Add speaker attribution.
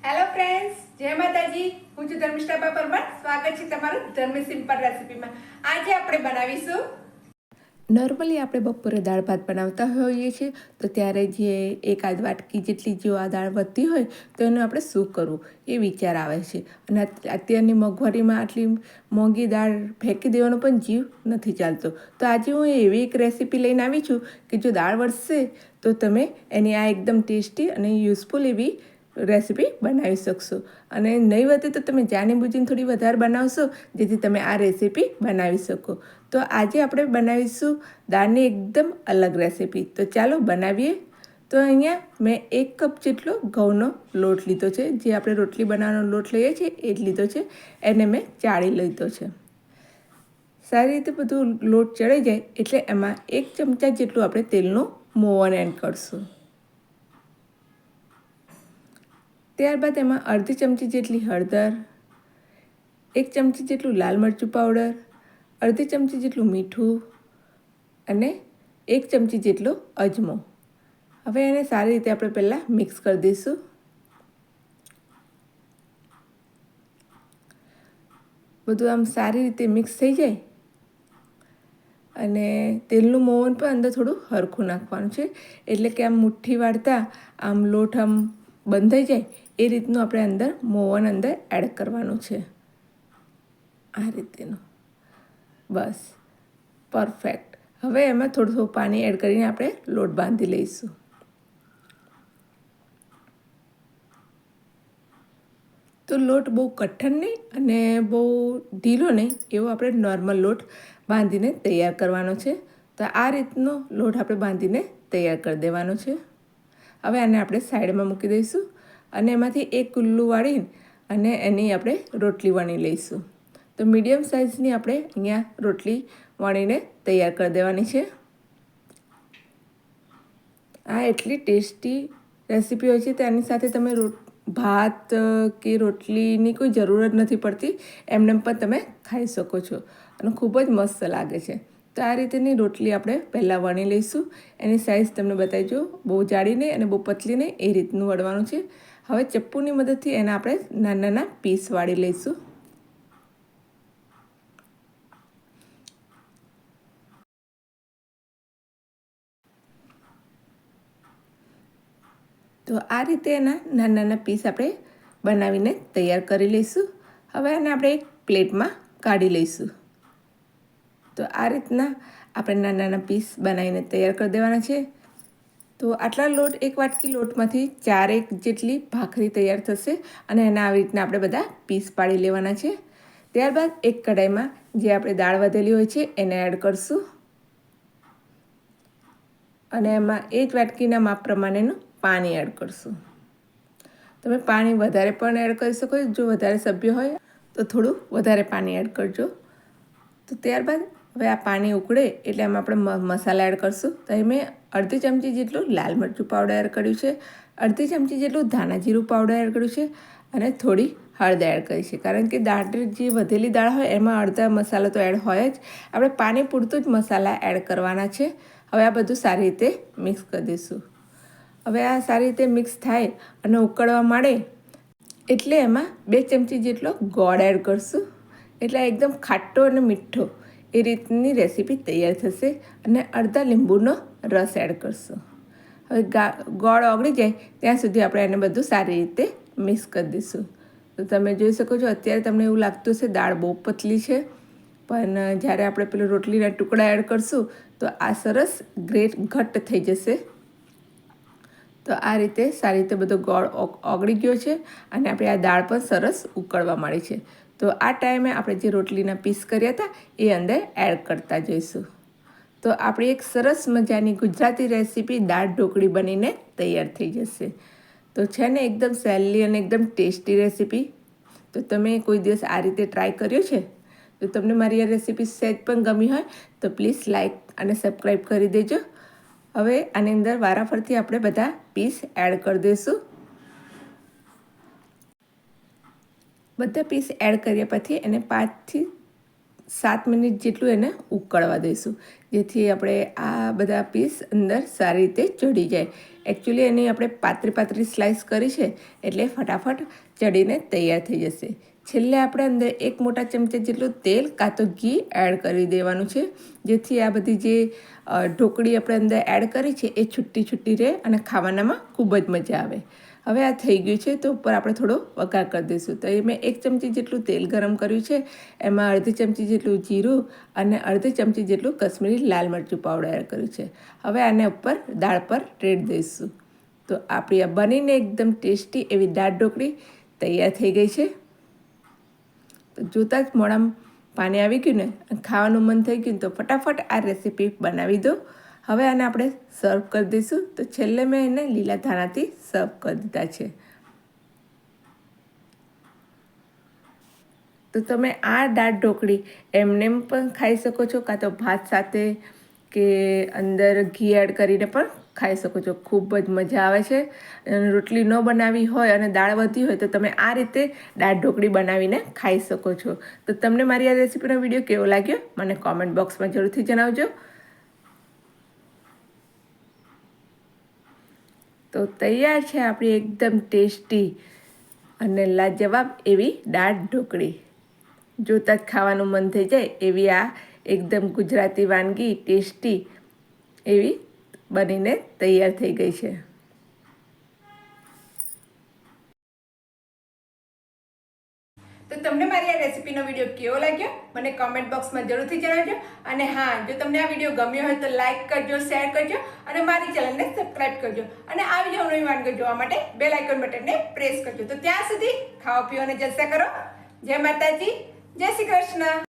Speaker 1: Hello friends, જય માતાજી. હું છું ધર્મિષ્ઠા પરમાર. સ્વાગત છે તમારું ધર્મી સિમ્પલ રેસીપીમાં. આજે આપણે બનાવીશું.
Speaker 2: નોર્મલી આપણે બપોરે દાળ ભાત બનાવતા હોઈએ છીએ તો ત્યારે જે એકાદ વાટકી જેટલી જો આ દાળ વધતી હોય તો એનું આપણે શું કરવું એ વિચાર આવે છે. અને અત્યારની મોંઘવારીમાં આટલી મોંઘી દાળ ફેંકી દેવાનો પણ જીવ નથી ચાલતો. તો આજે હું એવી એક રેસીપી લઈને આવી છું કે જો દાળ વધશે તો તમે એની આ એકદમ ટેસ્ટી અને યુઝફુલ એવી રેસીપી બનાવી શકશો. અને નહીં વધે તો તમે જાણી બૂજીને થોડી વધારે બનાવશો જેથી તમે આ રેસીપી બનાવી શકો. તો આજે આપણે બનાવીશું દાળની એકદમ અલગ રેસીપી. તો ચાલો બનાવીએ. તો અહીંયા મેં 1 કપ જેટલો ઘઉંનો લોટ લીધો છે. જે આપણે રોટલી બનાવવાનો લોટ લઈએ છીએ એ જ લીધો છે. એને મેં ચાળી લીધો છે. સારી રીતે બધું લોટ ચડાઈ જાય એટલે એમાં 1 ચમચા જેટલું આપણે તેલનું મોવન એડ કરશું. ત્યારબાદ એમાં અડધી ચમચી જેટલી હળદર, 1 ચમચી જેટલું લાલ મરચું પાવડર, અડધી ચમચી જેટલું મીઠું અને 1 ચમચી જેટલો અજમો. હવે એને સારી રીતે આપણે પહેલાં મિક્સ કરી દઈશું. બધું આમ સારી રીતે મિક્સ થઈ જાય અને તેલનું મોવન પણ અંદર થોડું હરખું નાખવાનું છે. એટલે કે આમ મુઠ્ઠી વાળતા આમ લોટ આમ બંધાઈ જાય એ રીતનું આપણે અંદર મોવન અંદર એડ કરવાનું છે. આ રીતેનું બસ પરફેક્ટ. હવે એમાં થોડું પાણી એડ કરીને આપણે લોટ બાંધી લઈશું. તો લોટ બહુ કઠણ નહીં અને બહુ ઢીલો નહીં, એવો આપણે નોર્મલ લોટ બાંધીને તૈયાર કરવાનો છે. તો આ રીતનો લોટ આપણે બાંધીને તૈયાર કરી દેવાનો છે. હવે આને આપણે સાઈડમાં મૂકી દઈશું અને એમાંથી એક કુલ્લું વાળીને અને એની આપણે રોટલી વણી લઈશું. તો મીડિયમ સાઇઝની આપણે અહીંયા રોટલી વણીને તૈયાર કરી દેવાની છે. આ એટલી ટેસ્ટી રેસીપી હોય છે. તેની સાથે તમે ભાત કે રોટલીની કોઈ જરૂરત નથી પડતી. એમને પણ તમે ખાઈ શકો છો અને ખૂબ જ મસ્ત લાગે છે. તો આ રીતેની રોટલી આપણે પહેલાં વણી લઈશું. એની સાઇઝ તમને બતાવી જો, બહુ જાડી નહીં અને બહુ પતલી નહીં, એ રીતનું વળવાનું છે. હવે ચપ્પુની મદદથી એના આપણે નાના નાના પીસ વાળી લઈશું. તો આ રીતે એના નાના નાના પીસ આપણે બનાવીને તૈયાર કરી લઈશું. હવે આને આપણે એક પ્લેટમાં કાઢી લઈશું. તો આ રીતના આપણે નાના નાના પીસ બનાવીને તૈયાર કરી દેવાના છે. તો આટલા લોટ, 1 વાટકી લોટમાંથી 4 જેટલી ભાખરી તૈયાર થશે અને એના આવી રીતના આપણે બધા પીસ પાડી લેવાના છે. ત્યારબાદ એક કઢાઈમાં જે આપણે દાળ વધેલી હોય છે એને એડ કરશું અને એમાં 1 વાટકીના માપ પ્રમાણેનું પાણી એડ કરશું. તમે પાણી વધારે પણ એડ કરી શકો. જો વધારે સભ્ય હોય તો થોડું વધારે પાણી એડ કરજો. તો ત્યારબાદ હવે આ પાણી ઉકળે એટલે એમાં આપણે મસાલા એડ કરશું. તો અહીં મેં અડધી ચમચી જેટલું લાલ મરચું પાવડર એડ કર્યું છે, અડધી ચમચી જેટલું ધાણા જીરું પાવડર એડ કર્યું છે અને થોડી હળદર એડ કરી છે. કારણ કે દાળ જે વધેલી દાળ હોય એમાં અડધા મસાલા તો એડ હોય જ. આપણે પાણી પૂરતું જ મસાલા એડ કરવાના છે. હવે આ બધું સારી રીતે મિક્સ કરી દઈશું. હવે આ સારી રીતે મિક્સ થાય અને ઉકળવા માંડે એટલે એમાં 2 ચમચી જેટલો ગોળ એડ કરશું. એટલે એકદમ ખાટો અને મીઠો એ રીતની રેસીપી તૈયાર થશે. અને અડધા લીંબુનો રસ એડ કરશું. હવે ગોળ ઓગળી જાય ત્યાં સુધી આપણે એને બધું સારી રીતે મિક્સ કરી દઈશું. તો તમે જોઈ શકો છો, અત્યારે તમને એવું લાગતું હશે દાળ બહુ પતલી છે, પણ જ્યારે આપણે પેલું રોટલીના ટુકડા એડ કરશું તો આ સરસ ઘટ્ટ થઈ જશે. તો આ રીતે સારી રીતે બધો ગોળ ઓગળી ગયો છે અને આપણે આ દાળ પણ સરસ ઉકળવા માંડી છે. તો આ ટાઈમે આપણે જે રોટલીના પીસ કર્યા હતા એ અંદર એડ કરતા જઈશું. તો આપણી એક સરસ મજાની ગુજરાતી રેસીપી દાળ ઢોકળી બનીને તૈયાર થઈ જશે. તો છે ને એકદમ સહેલી અને એકદમ ટેસ્ટી રેસીપી. તો તમે કોઈ દિવસ આ રીતે ટ્રાય કર્યો છે? તો તમને મારી આ રેસીપી સહેજ પણ ગમી હોય તો પ્લીઝ લાઈક અને સબસ્ક્રાઈબ કરી દેજો. હવે આની અંદર વારાફરતી આપણે બધા પીસ એડ કરી દઈશું. બધા પીસ એડ કર્યા પછી એને 5 થી 7 મિનિટ જેટલું એને ઉકળવા દઈશું, જેથી આપણે આ બધા પીસ અંદર સારી રીતે ચડી જાય. એકચ્યુઅલી એની આપણે પાતળી સ્લાઇસ કરી છે એટલે ફટાફટ ચડીને તૈયાર થઈ જશે. છેલ્લે આપણે અંદર 1 મોટા ચમચા જેટલું તેલ કાં તો ઘી એડ કરી દેવાનું છે, જેથી આ બધી જે ઢોકળી આપણે અંદર એડ કરી છે એ છૂટી રહે અને ખાવાનામાં ખૂબ જ મજા આવે. હવે આ થઈ ગયું છે તો ઉપર આપણે થોડો વઘાર કરી દઈશું. તો એ મેં 1 ચમચી જેટલું તેલ ગરમ કર્યું છે, એમાં અડધી ચમચી જેટલું જીરું અને અડધી ચમચી જેટલું કશ્મીરી લાલ મરચું પાવડર એડ કર્યું છે. હવે આને ઉપર દાળ પર રેડી દઈશું. તો આપણી આ બનીને એકદમ ટેસ્ટી એવી દાળ ઢોકળી તૈયાર થઈ ગઈ છે. તો જોતાં જ મોઢામાં પાણી આવી ગયું ને, ખાવાનું મન થઈ ગયું તો ફટાફટ આ રેસીપી બનાવી દો. હવે આને આપણે સર્વ કરી દઈશું. તો છેલ્લે મેં એને લીલા ધાણાથી સર્વ કરી દીધા છે. તો તમે આ દાળ ઢોકળી એમને પણ ખાઈ શકો છો, કાં તો ભાત સાથે કે અંદર ઘી એડ કરીને પણ ખાઈ શકો છો. ખૂબ જ મજા આવે છે. રોટલી ન બનાવી હોય અને દાળ વધી હોય તો તમે આ રીતે દાળ ઢોકળી બનાવીને ખાઈ શકો છો. તો તમને મારી આ રેસીપીનો વિડીયો કેવો લાગ્યો મને કોમેન્ટ બોક્સમાં જરૂરથી જણાવજો. તો તૈયાર છે આપણી એકદમ ટેસ્ટી અને લાજવાબ એવી દાળ ઢોકળી. જોતાં જ ખાવાનું મન થઈ જાય એવી આ એકદમ ગુજરાતી વાનગી ટેસ્ટી એવી બનીને તૈયાર થઈ ગઈ છે.
Speaker 1: તો તમને મારી આ રેસીપીનો વિડીયો કેવો લાગ્યો મને કોમેન્ટ બોક્સમાં જરૂરથી જણાવજો. અને હા, જો તમને આ વિડીયો ગમ્યો હોય તો લાઈક કરજો, શેર કરજો અને મારી ચેનલને સબસ્ક્રાઈબ કરજો. અને આવી જ નવી વાનગીઓ જોવા માટે બેલ આઇકોન બટનને પ્રેસ કરજો. તો ત્યાં સુધી ખાઓ પીઓ અને જલસા કરો. જય માતાજી, જય શ્રી કૃષ્ણ.